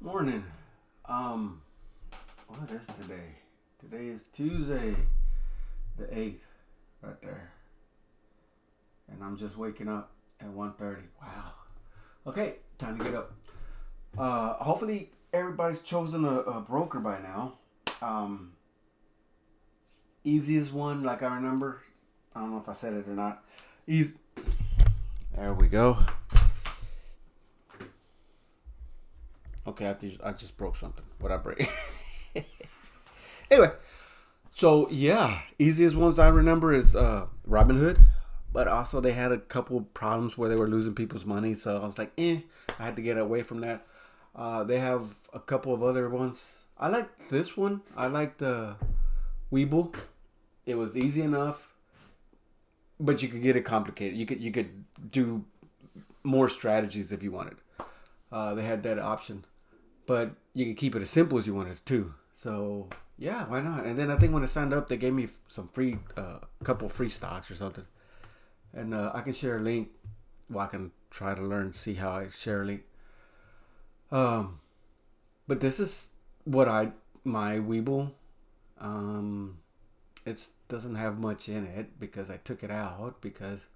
Morning. Um, what is today? Today is Tuesday, the 8th, right there. And I'm just waking up at 1:30. Wow. Okay, time to get up. Hopefully everybody's chosen a broker by now. Um, Easiest one, like I remember. I don't know if I said it or not. Easy. There we go. Okay, I just broke something. What I break? Anyway, so yeah, easiest ones I remember is Robinhood, but also they had a couple problems where they were losing people's money, so I was like, I had to get away from that. They have a couple of other ones. I like this one. I like the Weeble. It was easy enough, but you could get it complicated. You could do more strategies if you wanted. They had that option, but you could keep it as simple as you wanted too. So yeah, why not? And then I think when I signed up, they gave me some free, couple free stocks or something, and I can share a link. Well, I can try to learn, see how I share a link. Um, but this is what I my Weeble. Um, it doesn't have much in it because I took it out because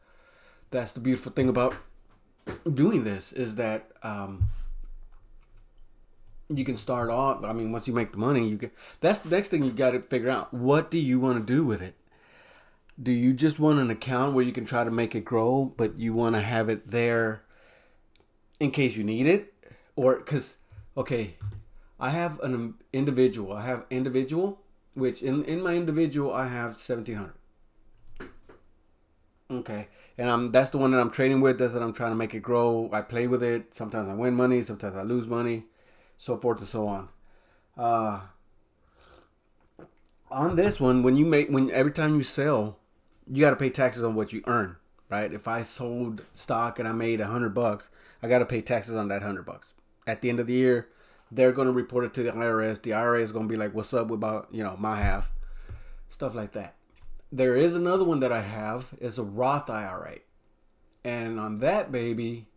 that's the beautiful thing about doing this is that you can start off. I mean, once you make the money, you can. That's the next thing you got to figure out. What do you want to do with it? Do you just want an account where you can try to make it grow, but you want to have it there in case you need it, or because okay, I have an individual. I have individual, which in my individual I have 1,700. Okay, and that's the one that I'm trading with. That's what I'm trying to make it grow. I play with it. Sometimes I win money. Sometimes I lose money, so forth and so on. Uh, on this one, when every time you sell, you got to pay taxes on what you earn, right? If I sold stock and I made $100, I got to pay taxes on that $100. At the end of the year, they're going to report it to the IRS. The IRS is going to be like, "What's up with about my half?" Stuff like that. There is another one that I have. It's a Roth IRA, and on that baby,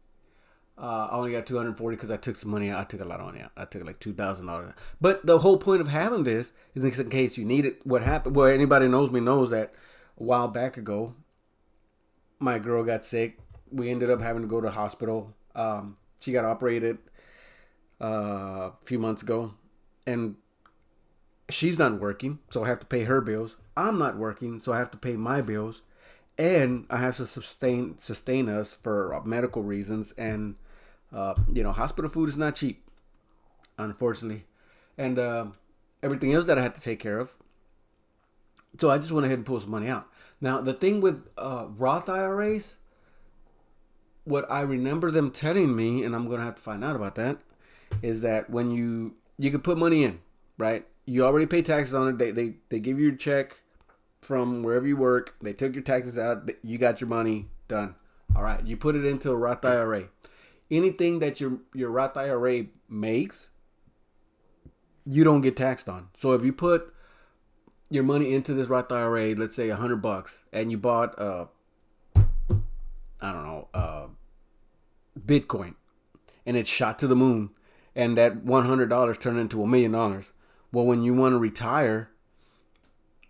I only got 240 because I took some money out. I took a lot of money out. I took like $2,000. But the whole point of having this is in case you need it. What happened? Well, anybody knows me knows that a while back ago, my girl got sick. We ended up having to go to the hospital. She got operated a few months ago, and she's not working, so I have to pay her bills. I'm not working, so I have to pay my bills, and I have to sustain us for medical reasons. And hospital food is not cheap, unfortunately, and everything else that I had to take care of. So I just went ahead and pulled some money out. Now the thing with Roth IRAs, what I remember them telling me, and I'm gonna have to find out about that, is that when you can put money in, right? You already pay taxes on it. They give you a check from wherever you work. They took your taxes out. You got your money done. All right, you put it into a Roth IRA. Anything that your Roth IRA makes, you don't get taxed on. So if you put your money into this Roth IRA, let's say $100, and you bought I don't know Bitcoin, and it shot to the moon, and that $100 turned into $1 million. Well, when you want to retire,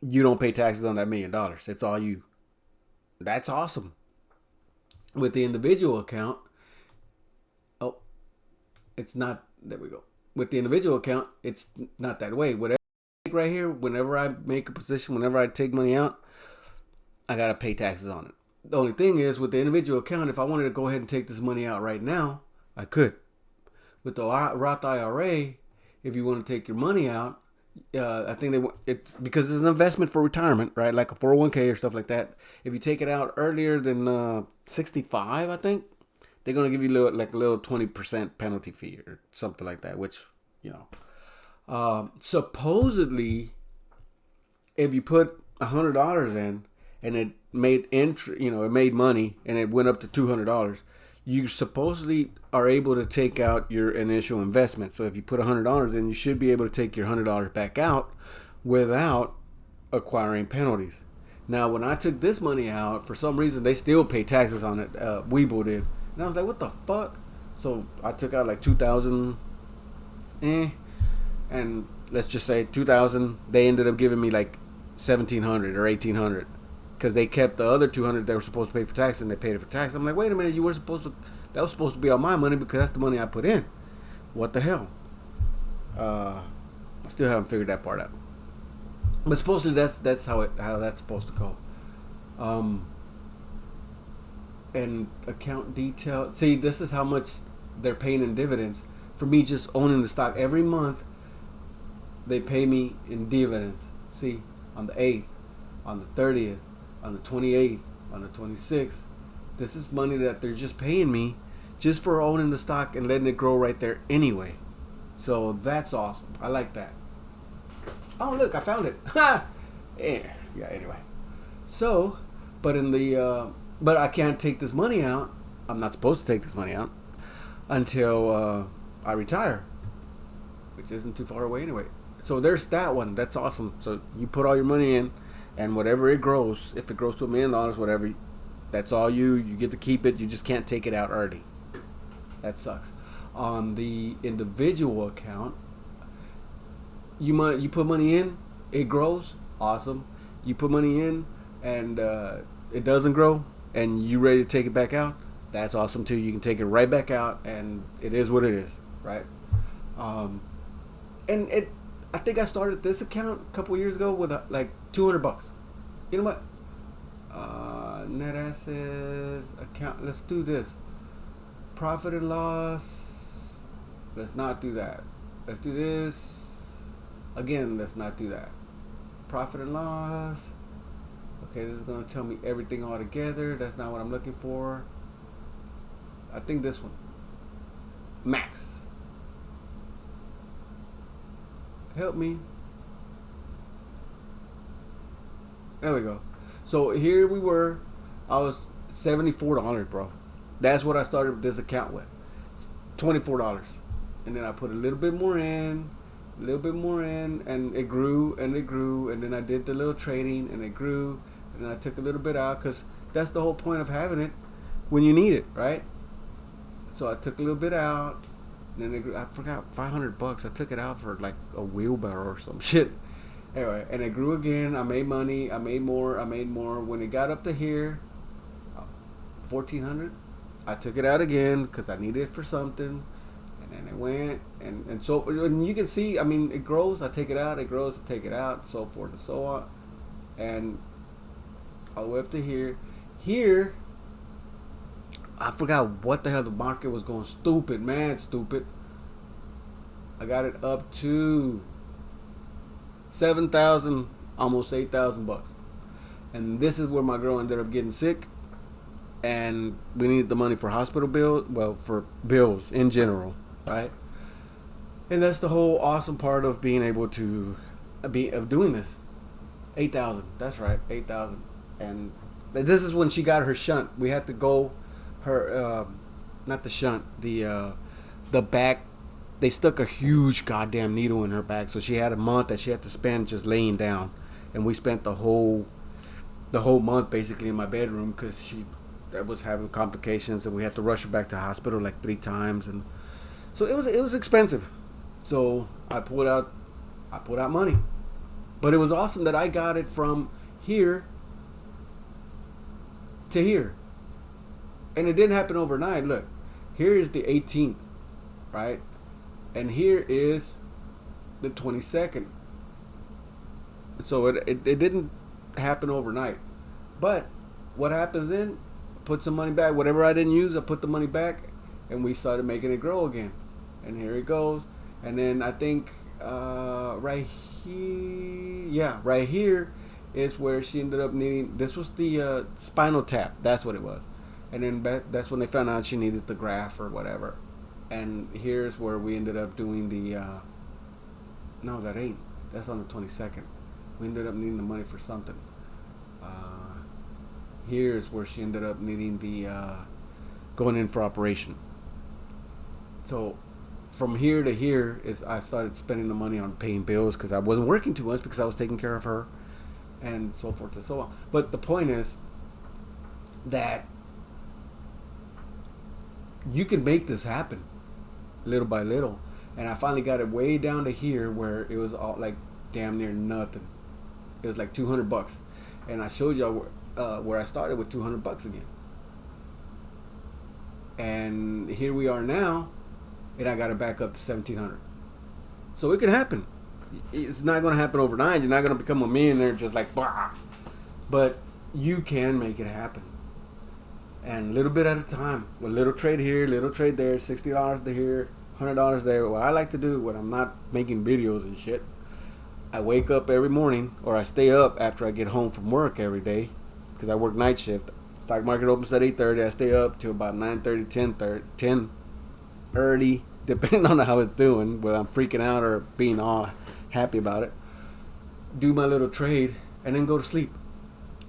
you don't pay taxes on that $1 million. It's all you. That's awesome. With the individual account, oh, it's not. There we go. With the individual account, it's not that way. Whatever I make right here, whenever I make a position, whenever I take money out, I gotta pay taxes on it. The only thing is, with the individual account, if I wanted to go ahead and take this money out right now, I could. With the Roth IRA, if you want to take your money out, I think it's because it's an investment for retirement, right? Like a 401k or stuff like that. If you take it out earlier than 65, I think they're gonna give you a little 20% penalty fee or something like that. Which supposedly, if you put $100 in and it made it made money and it went up to $200, you supposedly are able to take out your initial investment. So if you put $100 in, you should be able to take your $100 back out without acquiring penalties. Now, when I took this money out, for some reason they still pay taxes on it. Webull did, and I was like, "What the fuck?" So I took out like 2,000 And let's just say 2,000, they ended up giving me like 1,700 or 1,800 because they kept the other 200 they were supposed to pay for tax, and they paid it for tax. I'm like, wait a minute, you were supposed to, that was supposed to be all my money because that's the money I put in. What the hell? I still haven't figured that part out. But supposedly that's how that's supposed to go. And account detail. See, this is how much they're paying in dividends for me just owning the stock. Every month they pay me in dividends. See, on the 8th, on the 30th, on the 28th, on the 26th. This is money that they're just paying me just for owning the stock and letting it grow right there anyway. So that's awesome. I like that. Oh, look, I found it. Ha! Yeah, anyway. So, but but I can't take this money out. I'm not supposed to take this money out until I retire, which isn't too far away anyway. So there's that one. That's awesome. So you put all your money in, and whatever it grows, if it grows to $1 million, whatever, that's all you. You get to keep it. You just can't take it out early. That sucks. On the individual account, you put money in, it grows, awesome. You put money in, and it doesn't grow, and you ready to take it back out, that's awesome too. You can take it right back out, and it is what it is, right? And I think I started this account a couple years ago with like $200. You know what? Net assets account. Let's do this. Profit and loss. Let's not do that. Let's do this. Again, let's not do that. Profit and loss. Okay, this is going to tell me everything all together. That's not what I'm looking for. I think this one. Max. Help me. There we go. So here we were. I was $74, bro. That's what I started this account with. It's $24. And then I put a little bit more in, and it grew, and then I did the little trading, and it grew, and then I took a little bit out, because that's the whole point of having it when you need it, right? So I took a little bit out, and then it grew. I forgot, $500. I took it out for like a wheelbarrow or some shit. Anyway, and it grew again. I made money. I made more. When it got up to here, 1,400, I took it out again because I needed it for something. And then it went, and so, and you can see, I mean, it grows, I take it out, it grows, I take it out, so forth and so on. And all the way up to here. Here, I forgot what the hell the market was going stupid, man, stupid. I got it up to 7,000, almost $8,000. And this is where my girl ended up getting sick. And we needed the money for hospital bills, well, for bills in general. Right, and that's the whole awesome part of being able to of doing this. 8,000. That's right, 8,000. And this is when she got her shunt. We had to go her not the shunt, the back. They stuck a huge goddamn needle in her back, so she had a month that she had to spend just laying down, and we spent the whole month basically in my bedroom because she was having complications, and we had to rush her back to the hospital like 3 times. And so it was expensive. So I pulled out money. But it was awesome that I got it from here to here. And it didn't happen overnight. Look, here is the 18th, right? And here is the 22nd. So it didn't happen overnight. But what happened then? Put some money back. Whatever I didn't use, I put the money back, and we started making it grow again. And here it goes. And then I think right here is where she ended up needing. This was the spinal tap. That's what it was. And then that's when they found out she needed the graft or whatever. And here's where we ended up doing the. No, that ain't. That's on the 22nd. We ended up needing the money for something. Here's where she ended up needing the going in for operation. So from here to here is I started spending the money on paying bills because I wasn't working too much because I was taking care of her and so forth and so on. But the point is that you can make this happen little by little. and I finally got it way down to here where it was all like damn near nothing. It was like $200, and I showed y'all where I started with $200 again, and here we are now, and I got it back up to 1,700. So it can happen. It's not going to happen overnight. You're not going to become a millionaire just like blah, but you can make it happen. And a little bit at a time, a little trade here, little trade there, $60 to here, $100 there. What I like to do when I'm not making videos and shit, I wake up every morning, or I stay up after I get home from work every day, because I work night shift. Stock market opens at 8:30. I stay up till about 9:30, 10 early, depending on how it's doing, whether I'm freaking out or being all happy about it. Do my little trade and then go to sleep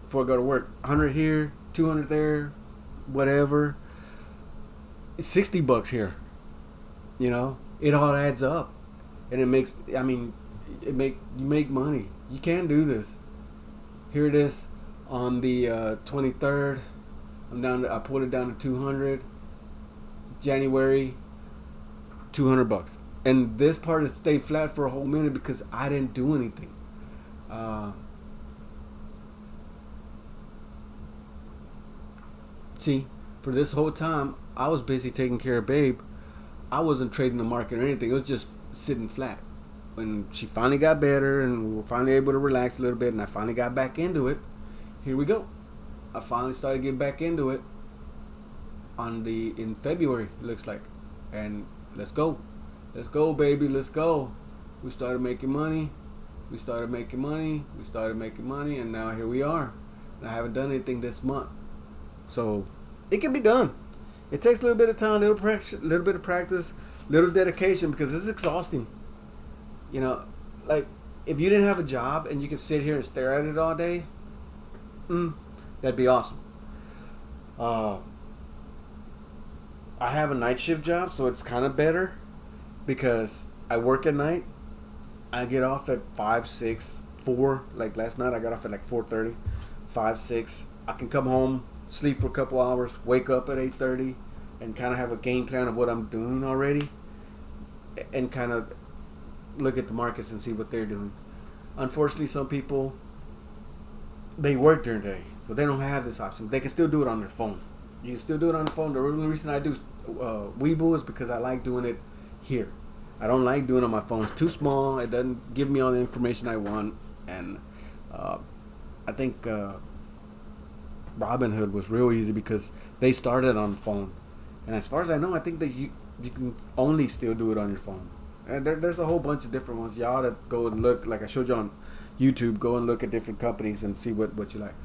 before I go to work. 100 here, 200 there, whatever. It's $60 here. You know, it all adds up, and it makes. I mean, you make money. You can do this. Here it is on the 23rd. I pulled it down to 200. January, $200, and this part has stayed flat for a whole minute because I didn't do anything. See, for this whole time, I was busy taking care of Babe. I wasn't trading the market or anything. It was just sitting flat. When she finally got better and we were finally able to relax a little bit, and I finally got back into it, here we go. I finally started getting back into it in February, it looks like, and let's go, baby, let's go. We started making money, and now here we are. And I haven't done anything this month, so it can be done. It takes a little bit of time, little bit of practice, little dedication, because it's exhausting. You know, like if you didn't have a job and you could sit here and stare at it all day, that'd be awesome. I have a night shift job, so it's kind of better because I work at night. I get off at 5, 6, 4. Like last night, I got off at like 4:30, 5, 6. I can come home, sleep for a couple hours, wake up at 8:30, and kind of have a game plan of what I'm doing already, and kind of look at the markets and see what they're doing. Unfortunately, some people, they work during the day, so they don't have this option. They can still do it on their phone. You can still do it on the phone. The only reason I do Webull is because I like doing it here. I don't like doing it on my phone. It's too small. It doesn't give me all the information I want. And I think Robinhood was real easy because they started on the phone. And as far as I know, I think that you can only still do it on your phone. And there's a whole bunch of different ones. Y'all ought to go and look, like I showed you on YouTube, go and look at different companies and see what you like.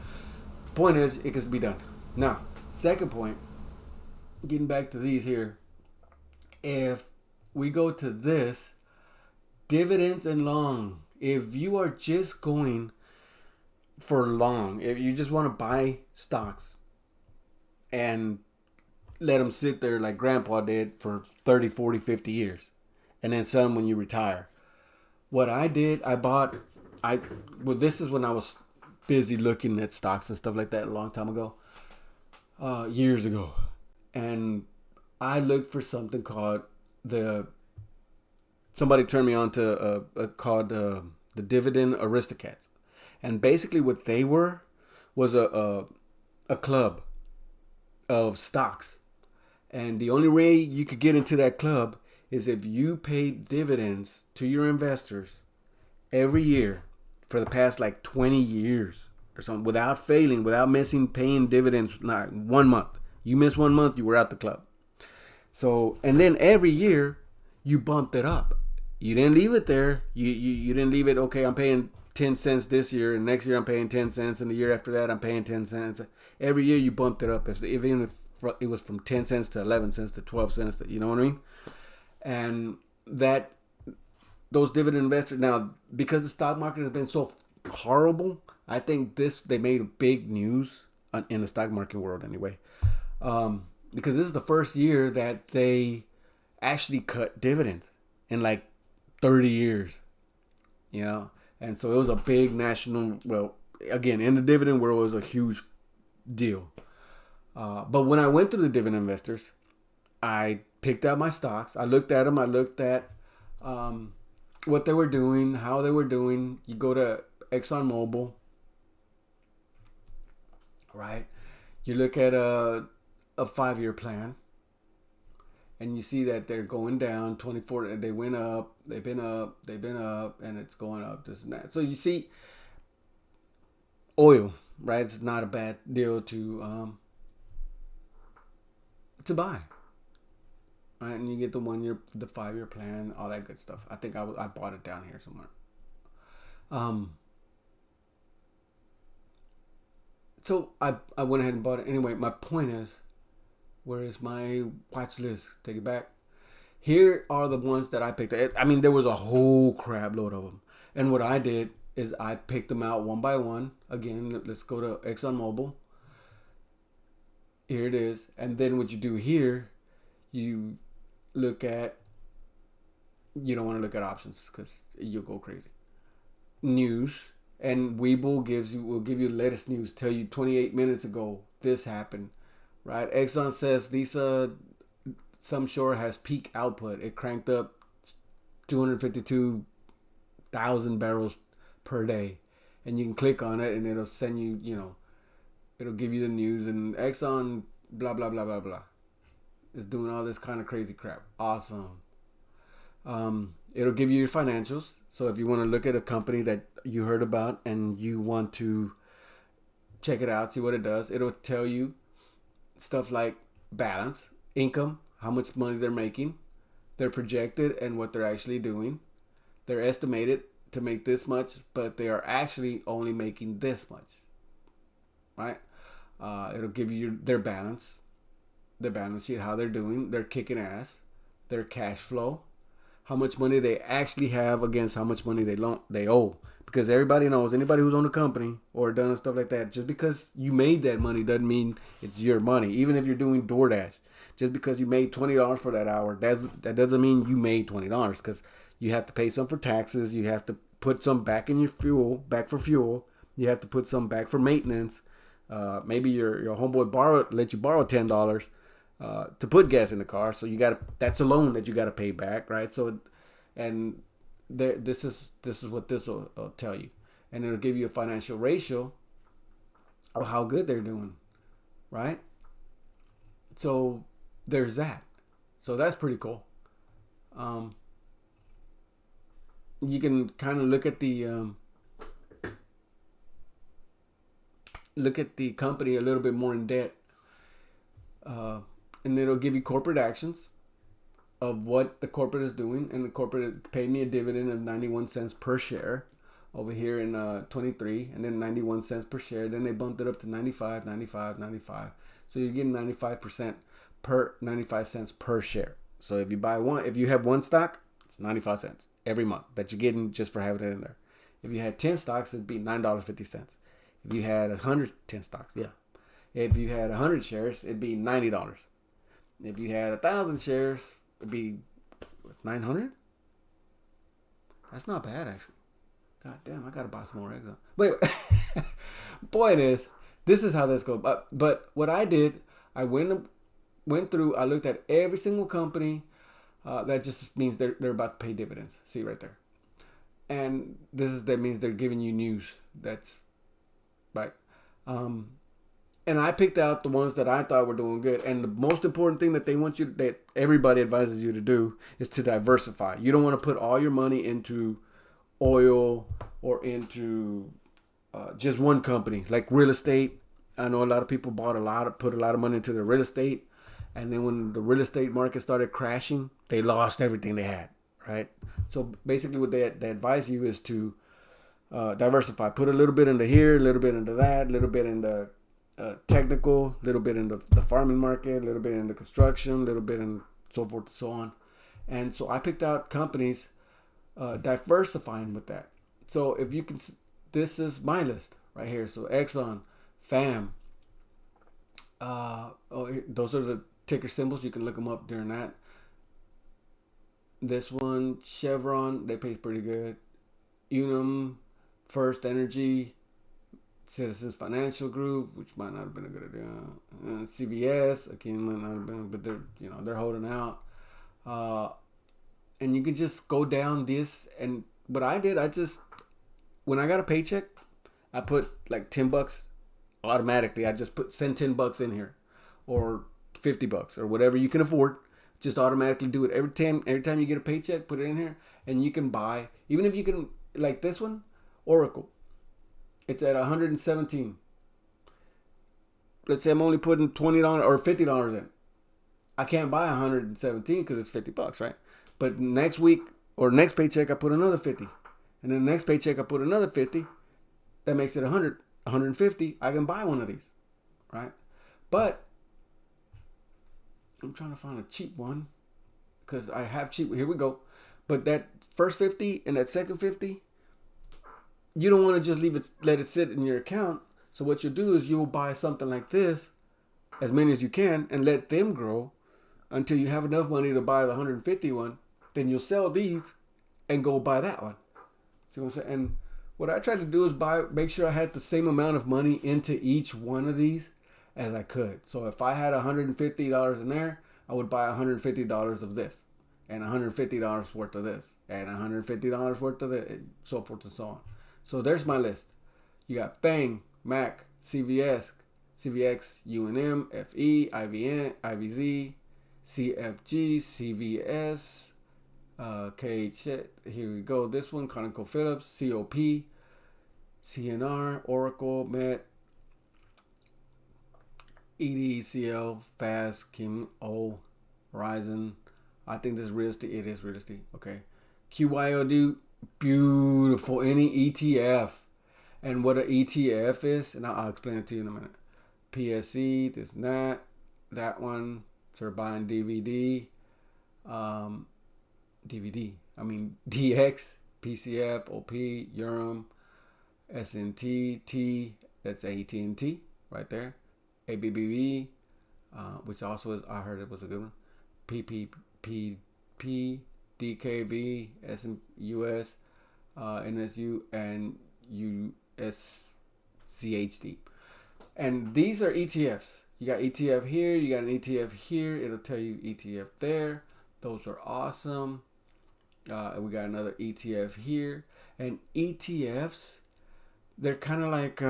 Point is, it can be done. Now, second point, getting back to these here, if we go to this, dividends and long, if you are just going for long, if you just want to buy stocks and let them sit there like grandpa did for 30, 40, 50 years and then sell them when you retire. What I did, this is when I was busy looking at stocks and stuff like that a long time ago, years ago. And I looked for something called somebody turned me on to called the Dividend Aristocrats. And basically what they were was a club of stocks. And the only way you could get into that club is if you paid dividends to your investors every year for the past like 20 years or something, without failing, without missing paying dividends, not 1 month. You miss 1 month, you were out the club. So, and then every year you bumped it up. You didn't leave it there. You didn't leave it, okay, I'm paying 10 cents this year, and next year I'm paying 10 cents, and the year after that I'm paying 10 cents. Every year you bumped it up, even if it was from 10 cents to 11 cents to 12 cents, you know what I mean? And those dividend investors, now, because the stock market has been so horrible, I think they made big news in the stock market world anyway. Because this is the first year that they actually cut dividends in like 30 years, you know? And so it was a big national, well, again, in the dividend world, it was a huge deal. But when I went to the dividend investors, I picked out my stocks. I looked at them. I looked at um, what they were doing, how they were doing. You go to ExxonMobil, right? You look at a 5 year plan, and you see that they're going down 24. They went up, they've been up, and it's going up, this and that. So you see oil, right? It's not a bad deal to buy, right? And you get the 1 year, the 5 year plan, all that good stuff. I think I bought it down here somewhere. Um, so I went ahead and bought it anyway. My point is, where is my watch list? Take it back. Here are the ones that I picked. I mean, there was a whole crap load of them. And what I did is I picked them out one by one. Again, let's go to ExxonMobil. Here it is. And then what you do here, you look at, you don't want to look at options because you'll go crazy. News. And Webull will give you the latest news. Tell you 28 minutes ago this happened, right? Exxon says these some shore has peak output. It cranked up 252,000 barrels per day, and you can click on it and it'll send you, it'll give you the news. And Exxon blah blah blah blah blah is doing all this kind of crazy crap. Awesome. It'll give you your financials. So if you want to look at a company that you heard about and you want to check it out, see what it does, it'll tell you stuff like balance, income, how much money they're making, they're projected, and what they're actually doing. They're estimated to make this much, but they are actually only making this much, right? It'll give you their balance sheet, how they're doing, they're kicking ass, their cash flow, how much money they actually have against how much money they owe. Because everybody knows, anybody who's owned a company or done stuff like that, just because you made that money doesn't mean it's your money. Even if you're doing DoorDash, just because you made $20 for that hour, that doesn't mean you made $20, because you have to pay some for taxes. You have to put some back in your fuel, back for fuel. You have to put some back for maintenance. Maybe your homeboy let you borrow $10 to put gas in the car, so that's a loan that you got to pay back, right? So, and this is what this will tell you, and it'll give you a financial ratio of how good they're doing, right? So there's that. So that's pretty cool. You can kind of look at the company a little bit more in depth, and it'll give you corporate actions of what the corporate is doing. And the corporate paid me a dividend of 91 cents per share over here in 23, and then 91 cents per share. Then they bumped it up to 95. So you're getting 95% per 95 cents per share. So if you have one stock, it's 95 cents every month that you're getting just for having it in there. If you had 10 stocks, it'd be $9.50. If you had 110 stocks, yeah. If you had 100 shares, it'd be $90. If you had 1,000 shares, it'd be 900. That's not bad, actually. God damn, I gotta buy some more eggs. Wait, point is, this is how this goes. But what I did, I went through. I looked at every single company. That just means they're about to pay dividends. See right there, and that means they're giving you news. That's right. And I picked out the ones that I thought were doing good. And the most important thing that everybody advises you to do is to diversify. You don't want to put all your money into oil or into just one company, like real estate. I know a lot of people put a lot of money into the real estate, and then when the real estate market started crashing, they lost everything they had. Right. So basically, what they advise you is to diversify. Put a little bit into here, a little bit into that, a little bit into technical, a little bit into the farming market, a little bit into construction, a little bit in so forth and so on. And so I picked out companies diversifying with that. So if you can, this is my list right here. So Exxon, FAM, those are the ticker symbols. You can look them up during that. This one, Chevron, they pay pretty good. Unum, First Energy, Citizens Financial Group, which might not have been a good idea. CVS, again, might not have been, but they're holding out. and you can just go down this. And what I did, I just, when I got a paycheck, I put like $10 automatically. I just send $10 in here, or $50 or whatever you can afford. Just automatically do it every time. Every time you get a paycheck, put it in here, and you can buy. Even if you can, like this one, Oracle. It's at 117. Let's say I'm only putting $20 or $50 in. I can't buy 117 because it's $50, right? But next week or next paycheck, I put another 50, and then the next paycheck, I put another 50. That makes it 100, 150. I can buy one of these, right? But I'm trying to find a cheap one because I have cheap. Here we go. But that first 50 and that second 50, you don't want to just let it sit in your account. So what you'll do is you'll buy something like this, as many as you can, and let them grow until you have enough money to buy the 150 one. Then you'll sell these and go buy that one. See what I'm saying? And what I tried to do is make sure I had the same amount of money into each one of these as I could. So if I had $150 in there, I would buy $150 of this, and $150 worth of this, and $150 worth of this, and so forth and so on. So there's my list. You got Bang, Mac, CVS, CVX, UNM, FE, IVN, IVZ, CFG, CVS, KH. Here we go. This one, ConocoPhillips, COP, CNR, Oracle, Met, EDCL, Fast, Kim, O, Horizon. I think this is real estate. It is real estate. Okay. QYOD, beautiful. Any ETF. And what an ETF is, and I'll explain it to you in a minute. PSE, this and that one, Turbine DVD, DX, PCF, OP, Urim, SNT, T, that's AT&T right there, ABBV, which also is, I heard it was a good one, PPPP, DKV, US, NSU, and USCHD. And these are ETFs. You got ETF here, you got an ETF here, it'll tell you ETF there. Those are awesome. We got another ETF here. And ETFs, they're kind of like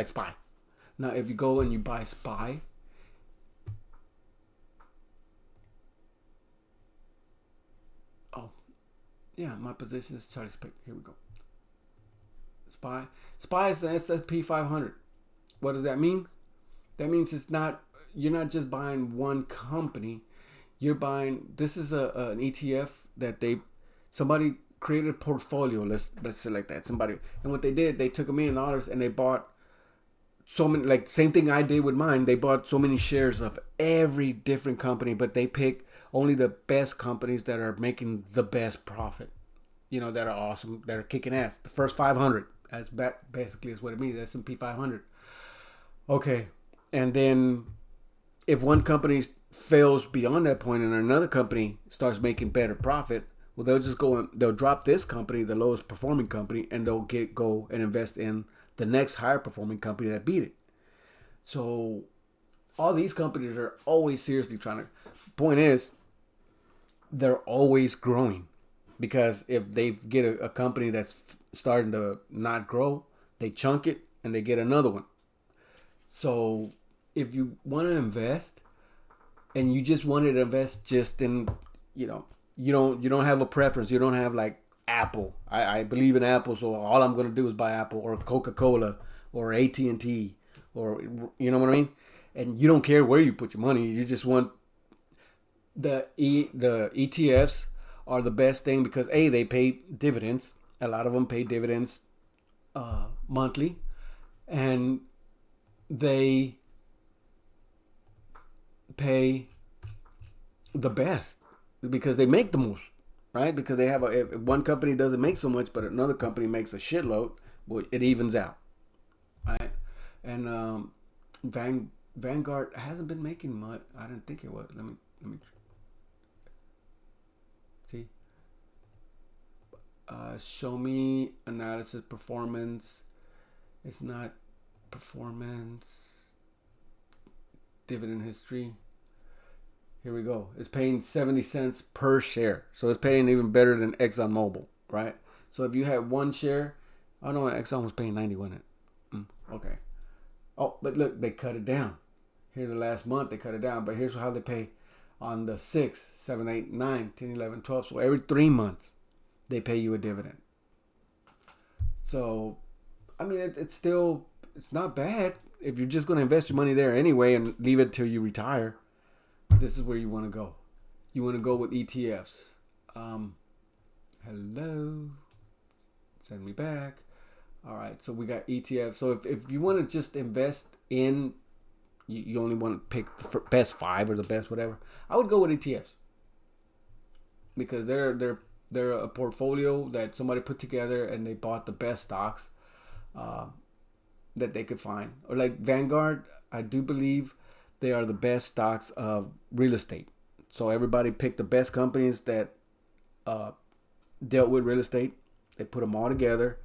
SPY. Now, if you go and you buy SPY, oh, yeah, my position is Charlie's pick. Here we go. SPY is the S&P 500. What does that mean? That means you're not just buying one company. You're buying, this is an ETF that somebody created a portfolio. Let's say like that. Somebody, and what they did, they took $1 million and they bought so many, like same thing I did with mine. They bought so many shares of every different company, but they pick only the best companies that are making the best profit. That are awesome, that are kicking ass. The first 500. That's basically is what it means. S&P 500. Okay, and then if one company fails beyond that point and another company starts making better profit, well, they'll just go and they'll drop this company, the lowest performing company, and they'll go and invest in the next higher performing company that beat it. So all these companies are always seriously trying to. Point is, they're always growing, because if they get a company that's starting to not grow, they chunk it and they get another one. So if you want to invest and you just want to invest just in, you don't have a preference. You don't have like Apple. I believe in Apple, so all I'm going to do is buy Apple, or Coca-Cola, or AT&T, or you know what I mean? And you don't care where you put your money. You just want the ETFs are the best thing because they pay dividends. A lot of them pay dividends monthly, and they pay the best because they make the most, right? Because they have if one company doesn't make so much, but another company makes a shitload, well, it evens out, right? And Vanguard hasn't been making much. I didn't think it was. Let me see. Show me analysis performance. It's not performance. Dividend history. Here we go. It's paying 70 cents per share. So it's paying even better than ExxonMobil, right? So if you had one share, I don't know, Exxon was paying 90, wasn't it? Okay. Oh, but look, they cut it down. Here the last month, they cut it down. But here's how they pay on the 6, 7, 8, 9, 10, 11, 12. So every 3 months, they pay you a dividend. So, I mean, it's still, it's not bad. If you're just going to invest your money there anyway and leave it till you retire, this is where you want to go. You want to go with ETFs. Hello. Send me back. All right, so we got ETFs. So if you want to just invest in, you only want to pick the best 5 or the best whatever, I would go with ETFs. Because they're a portfolio that somebody put together and they bought the best stocks that they could find. Or like Vanguard, I do believe they are the best stocks of real estate. So everybody picked the best companies that dealt with real estate. They put them all together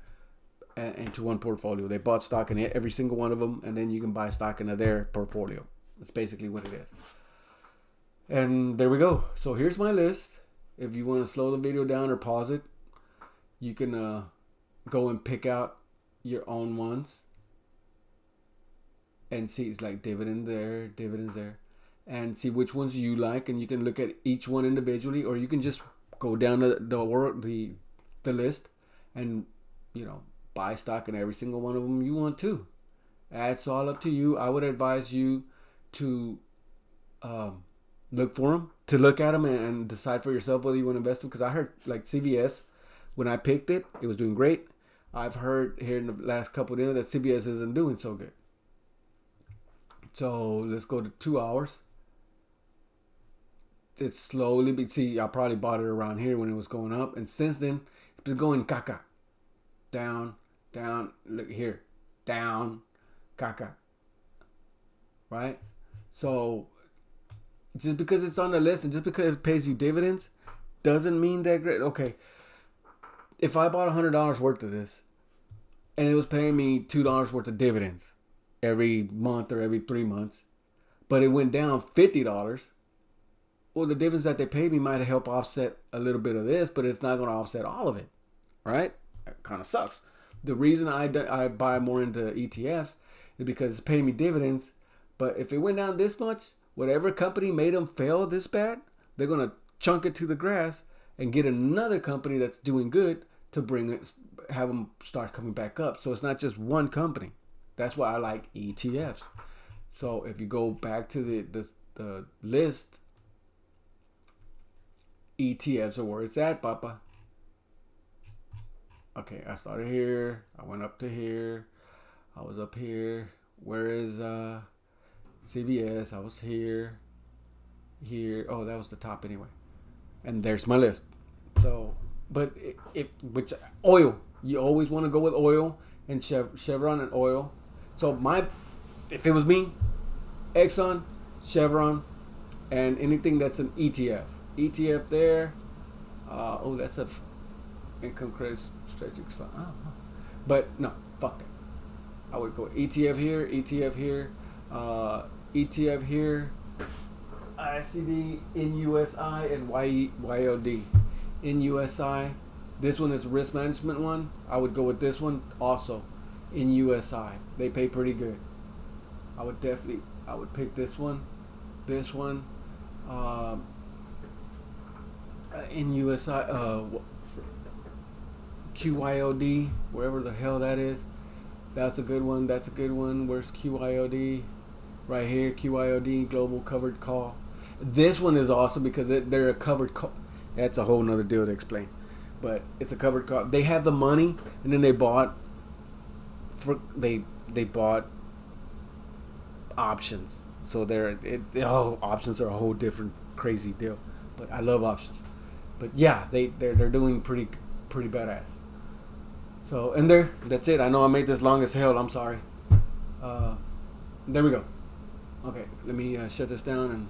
into one portfolio. They bought stock in every single one of them, and then you can buy stock into their portfolio. That's basically what it is. And there we go. So here's my list. If you want to slow the video down or pause it, you can go and pick out your own ones and see. It's like dividends there, and see which ones you like, and you can look at each one individually, or you can just go down the list and buy stock in every single one of them you want to. That's all up to you. I would advise you to look at them and decide for yourself whether you want to invest them. Because I heard like CVS, when I picked it, it was doing great. I've heard here in the last couple of days that CVS isn't doing so good. So let's go to 2 hours. It's slowly, but see, I probably bought it around here when it was going up, and since then it's been going caca, down. Look here, down, caca. Right? So just because it's on the list and just because it pays you dividends doesn't mean that great. Okay, if I bought $100 worth of this and it was paying me $2 worth of dividends every month or every 3 months, but it went down $50, well, the difference that they paid me might help offset a little bit of this, but it's not going to offset all of it, right? That kind of sucks. The reason I buy more into ETFs is because it's paying me dividends, but if it went down this much, whatever company made them fail this bad, they're going to chunk it to the grass and get another company that's doing good to bring it, have them start coming back up. So it's not just one company. That's why I like ETFs. So if you go back to the list, ETFs are where it's at, Papa. Okay, I started here. I went up to here. I was up here. Where is CVS? I was here. Here. Oh, that was the top anyway. And there's my list. So, but which oil? You always want to go with oil and Chevron and oil. So if it was me, Exxon, Chevron, and anything that's an ETF. ETF there. That's a income credit stretching fund. But no, fuck it. I would go ETF here, ETF here, ETF here, ICD, NUSI, and YOD. NUSI. This one is a risk management one. I would go with this one also. NUSI. They pay pretty good. I would pick this one. This one. NUSI. QYOD. Wherever the hell that is. That's a good one. That's a good one. Where's QYOD? Right here. QYOD. Global Covered Call. This one is awesome because they're a covered call. That's a whole nother deal to explain. But it's a covered call. They have the money, and then they bought options. So options are a whole different crazy deal. But I love options. But yeah, they're doing pretty badass. So that's it. I know I made this long as hell. I'm sorry. There we go. Okay, let me shut this down and